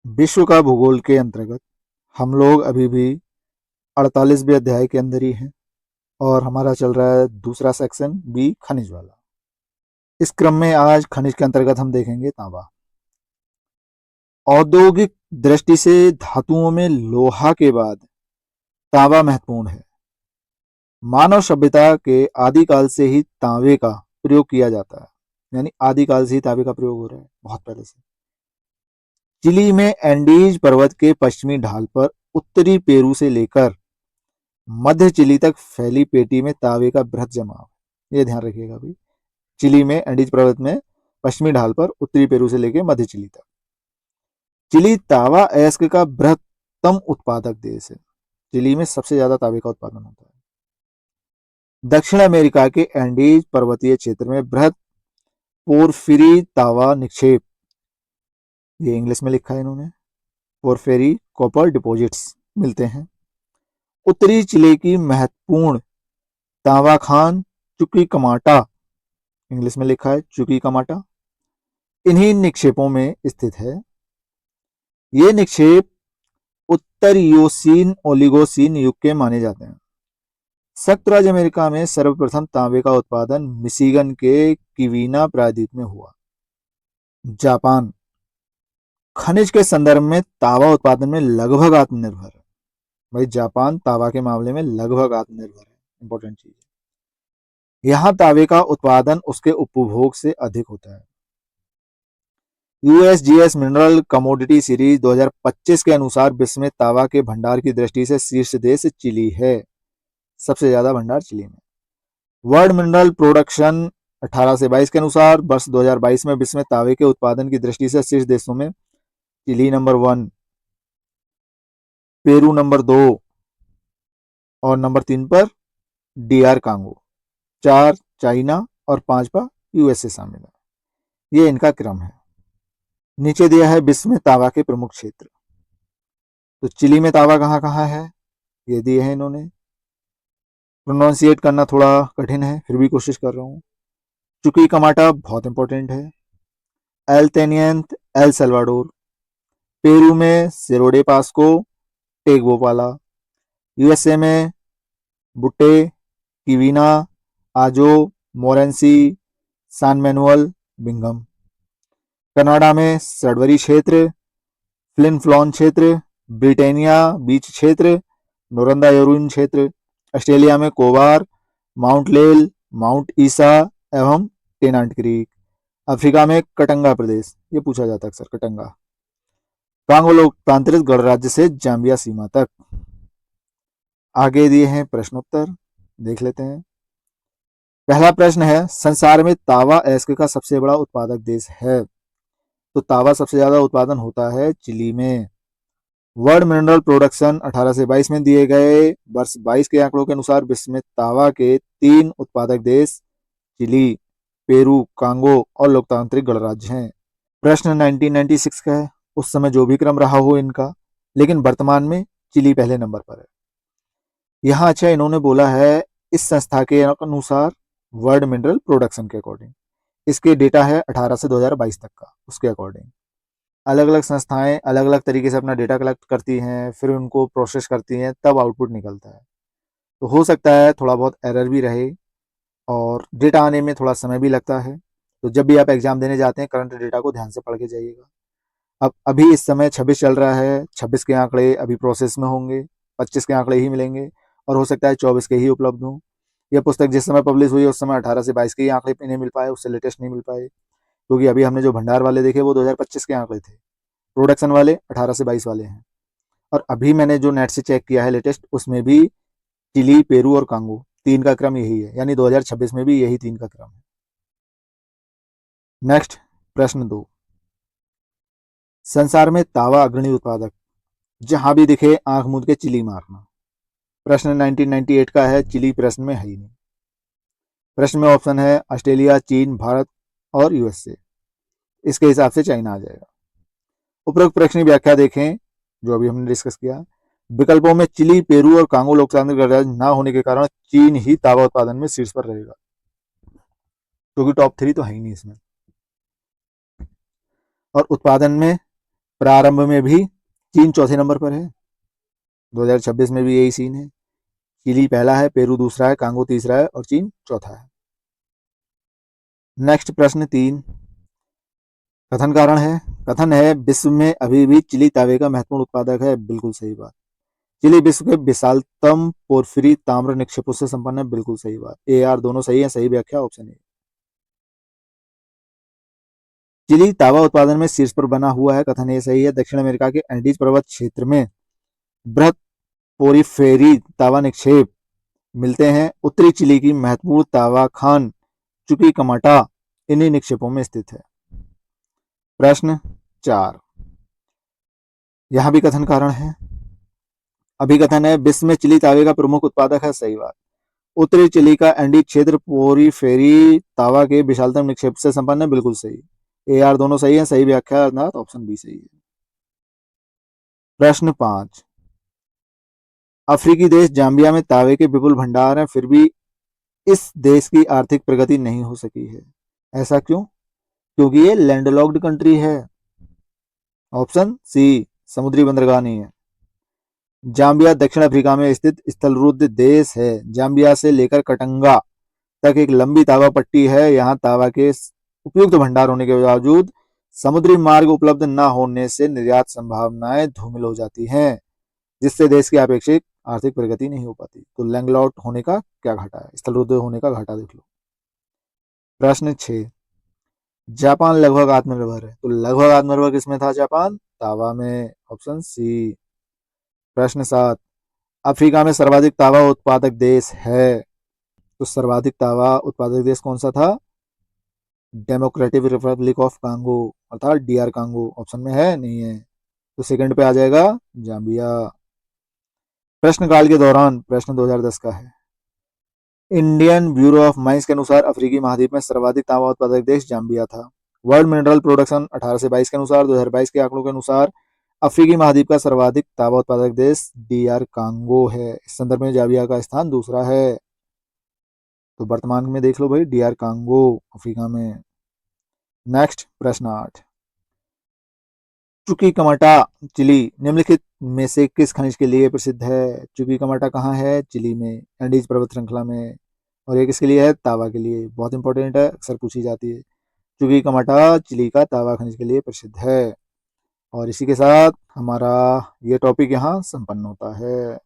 विश्व का भूगोल के अंतर्गत हम लोग अभी भी 48वें अध्याय के अंदर ही हैं और हमारा चल रहा है दूसरा सेक्शन बी खनिज वाला। इस क्रम में आज खनिज के अंतर्गत हम देखेंगे तांबा। औद्योगिक दृष्टि से धातुओं में लोहा के बाद तांबा महत्वपूर्ण है। मानव सभ्यता के आदिकाल से ही तांबे का प्रयोग किया जाता है, यानी आदिकाल से ही तांबे का प्रयोग हो रहा है, बहुत पहले से। चिली में एंडीज पर्वत के पश्चिमी ढाल पर उत्तरी पेरू से लेकर मध्य चिली तक फैली पेटी में तांबे का बृहद जमाव। ये ध्यान रखिएगा भाई। चिली में एंडीज पर्वत में पश्चिमी ढाल पर उत्तरी पेरू से लेकर मध्य चिली तक। चिली तांबा अयस्क का बृहत्तम उत्पादक देश है। चिली में सबसे ज्यादा तांबे का उत्पादन होता है। दक्षिण अमेरिका के एंडीज पर्वतीय क्षेत्र में बृहद पोरफिरी तांबा निक्षेप, ये इंग्लिश में लिखा है इन्होंने, पोरफिरी कॉपर डिपॉजिट्स मिलते हैं। उत्तरी चिली की महत्वपूर्ण तांबा खान चुक्कीकमाटा, इंग्लिश में लिखा है चुक्कीकमाटा, इन्हीं निक्षेपों में स्थित है। ये निक्षेप उत्तर योसीन ओलिगोसीन युग के माने जाते हैं। संयुक्त राज्य अमेरिका में सर्वप्रथम तांबे का उत्पादन मिशिगन के किवीना प्रायद्वीप में हुआ। जापान खनिज के संदर्भ में तांबा उत्पादन में लगभग आत्मनिर्भर है। भाई जापान तांबा के मामले में लगभग आत्मनिर्भर है, इंपॉर्टेंट चीज है। यहाँ तांबे का उत्पादन उसके उपभोग से अधिक होता है। यूएसजीएस मिनरल कमोडिटी सीरीज 2025 के अनुसार विश्व में तांबा के भंडार की दृष्टि से शीर्ष देश चिली है। सबसे ज्यादा भंडार चिली में। वर्ल्ड मिनरल प्रोडक्शन 18 से 22 के अनुसार वर्ष 2022 में विश्व में तांबे के उत्पादन की दृष्टि से शीर्ष देशों में चिली नंबर 1, पेरू नंबर 2 और नंबर 3 पर डीआर कांगो, 4 चाइना और 5 पर यूएसए शामिल है। ये इनका क्रम है। नीचे दिया है विश्व में तांबा के प्रमुख क्षेत्र। तो चिली में तांबा कहाँ कहाँ है ये दिए हैं इन्होंने। प्रोनाउंसिएट करना थोड़ा कठिन है, फिर भी कोशिश कर रहा हूँ। चुक्कीकमाटा बहुत इंपॉर्टेंट है। एल तेनियंत एल सल्वाडोर, पेरू में सेरोडे पास्को टेगबोपाला, यूएसए में बुट्टे किवीना आजो मोरेंसी सान मैनुअल बिंगम, कनाडा में सडवरी क्षेत्र फ्लिन फ्लॉन क्षेत्र, ब्रिटेनिया बीच क्षेत्र नोरंदा यरून क्षेत्र, ऑस्ट्रेलिया में कोबार माउंट लेल माउंट ईसा एवं टेनांट क्रीक, अफ्रीका में कटंगा प्रदेश, ये पूछा जाता है अक्सर कटंगा, कांगो लोकतांत्रिक गणराज्य से जाम्बिया सीमा तक। आगे दिए हैं प्रश्नोत्तर, देख लेते हैं। पहला प्रश्न है, संसार में तांबा अयस्क का सबसे बड़ा उत्पादक देश है। तो तांबा सबसे ज्यादा उत्पादन होता है चिली में। वर्ल्ड मिनरल प्रोडक्शन 18 से 22 में दिए गए वर्ष 22 के आंकड़ों के अनुसार विश्व में तांबा के 3 उत्पादक देश चिली, पेरू, कांगो और लोकतांत्रिक गणराज्य हैं। प्रश्न 1996 का है, उस समय जो भी क्रम रहा हो इनका, लेकिन वर्तमान में चिली पहले नंबर पर है। यहाँ अच्छा इन्होंने बोला है इस संस्था के अनुसार वर्ल्ड मिनरल प्रोडक्शन के अकॉर्डिंग, इसके डेटा है 18 से 2022 तक का, उसके अकॉर्डिंग। अलग अलग संस्थाएं अलग अलग तरीके से अपना डेटा कलेक्ट करती हैं, फिर उनको प्रोसेस करती हैं, तब आउटपुट निकलता है। तो हो सकता है थोड़ा बहुत एरर भी रहे और डेटा आने में थोड़ा समय भी लगता है। तो जब भी आप एग्जाम देने जाते हैं करंट डेटा को ध्यान से पढ़ के जाइएगा। अब अभी इस समय 26 चल रहा है, 26 के आंकड़े अभी प्रोसेस में होंगे, 25 के आंकड़े ही मिलेंगे और हो सकता है 24 के ही उपलब्ध हों। यह पुस्तक जिस समय पब्लिश हुई उस समय 18 से 22 के ही आंकड़े नहीं मिल पाए, उससे लेटेस्ट नहीं मिल पाए, क्योंकि अभी हमने जो भंडार वाले देखे वो 2025 के आंकड़े थे, प्रोडक्शन वाले 18 से 22 वाले हैं। और अभी मैंने जो नेट से चेक किया है लेटेस्ट, उसमें भी चिली, पेरू और कांगो 3 का क्रम यही है, यानी 2026 में भी यही 3 का क्रम है। नेक्स्ट प्रश्न 2, संसार में तांबा अग्रणी उत्पादक, जहां भी दिखे आंख मूंद के चिली मारना। प्रश्न 1998 का है, चिली प्रश्न में है ही नहीं। प्रश्न में ऑप्शन है ऑस्ट्रेलिया, चीन, भारत और यूएसए, इसके हिसाब से चाइना आ जाएगा। उपरोक्त प्रश्न की व्याख्या देखें जो अभी हमने डिस्कस किया। विकल्पों में चिली, पेरू और कांगो लोकतांत्रिक गणराज्य न होने के कारण चीन ही तांबा उत्पादन में शीर्ष पर रहेगा, क्योंकि टॉप 3 तो है ही नहीं इसमें। और उत्पादन में प्रारंभ में भी चीन चौथे नंबर पर है, 2026 में भी यही सीन है। चिली पहला है, पेरू दूसरा है, कांगो तीसरा है और चीन चौथा है। नेक्स्ट प्रश्न 3, कथन कारण है। कथन है विश्व में अभी भी चिली तांबे का महत्वपूर्ण उत्पादक है। बिल्कुल सही बात। चिली विश्व के विशालतम पोर्फिरी ताम्र निक्षेपों से संपन्न है। बिल्कुल सही बात। ए आर दोनों सही है। सही व्याख्या ऑप्शन ए। चिली तांबा उत्पादन में शीर्ष पर बना हुआ है। कथन ए सही है। दक्षिण अमेरिका के एंडीज पर्वत क्षेत्र में बृहत पोरिफेरी तांबा निक्षेप मिलते हैं। उत्तरी चिली की महत्वपूर्ण तांबा खान चुकीकमाटा इन्हीं निक्षेपों में स्थित है। प्रश्न 4, यहां भी कथन कारण है। अभिकथन है विश्व में चिली तांबे का प्रमुख उत्पादक है। सही बात। उत्तरी चिली का एंडी क्षेत्र पोरिफेरी तांबा के विशालतम निक्षेप से संपन्न है। बिल्कुल सही। ए आर दोनों सही है। सही व्याख्या अर्थात ऑप्शन बी सही है। प्रश्न 5, अफ्रीकी देश जाम्बिया में तांबे के विपुल भंडार हैं, फिर भी इस देश की आर्थिक प्रगति नहीं हो सकी है। ऐसा क्यों? क्योंकि ये लैंडलॉक्ड कंट्री है। ऑप्शन सी, समुद्री बंदरगाह नहीं है। जाम्बिया दक्षिण अफ्रीका में स्थित स्थलरुद्ध देश है। जाम्बिया से लेकर कटंगा तक एक लंबी तांबा पट्टी है। यहाँ तांबा के उपयुक्त भंडार होने के बावजूद समुद्री मार्ग उपलब्ध न होने से निर्यात संभावनाएं धूमिल हो जाती हैं, जिससे देश की अपेक्षित आर्थिक प्रगति नहीं हो पाती। तो लैंडलॉक्ड होने का क्या घाटा है? स्थलरुद्ध होने का घाटा देख लो। प्रश्न 6, जापान लगभग आत्मनिर्भर है। तो लगभग आत्मनिर्भर किसमें था जापान? तांबा में। Option C. प्रश्न 7, अफ्रीका में सर्वाधिक तांबा उत्पादक देश है। तो सर्वाधिक तांबा उत्पादक देश कौन सा था? डेमोक्रेटिक रिपब्लिक ऑफ कांगो अर्थात डीआर कांगो। ऑप्शन में है? नहीं है। तो सेकंड पे आ जाएगा जाम्बिया। प्रश्नकाल के दौरान, प्रश्न 2010 का है। इंडियन ब्यूरो ऑफ माइंस के अनुसार अफ्रीकी महाद्वीप में सर्वाधिक तांबा उत्पादक देश जाम्बिया था। वर्ल्ड मिनरल प्रोडक्शन 18 से 22 के अनुसार, 2022 के आंकड़ों के अनुसार अफ्रीकी महाद्वीप का सर्वाधिक तांबा उत्पादक देश डीआर कांगो है। इस संदर्भ में जाम्बिया का स्थान दूसरा है। तो वर्तमान में देख लो भाई, डीआर कांगो अफ्रीका में। नेक्स्ट प्रश्न 8, चुकीकमाटा चिली निम्नलिखित में से किस खनिज के लिए प्रसिद्ध है? चुकीकमाटा कहाँ है? चिली में, एंडीज पर्वत श्रृंखला में। और ये किसके लिए है? तांबा के लिए। बहुत इंपॉर्टेंट है, अक्सर पूछी जाती है। चुकीकमाटा चिली का तांबा खनिज के लिए प्रसिद्ध है। और इसी के साथ हमारा ये टॉपिक यहाँ संपन्न होता है।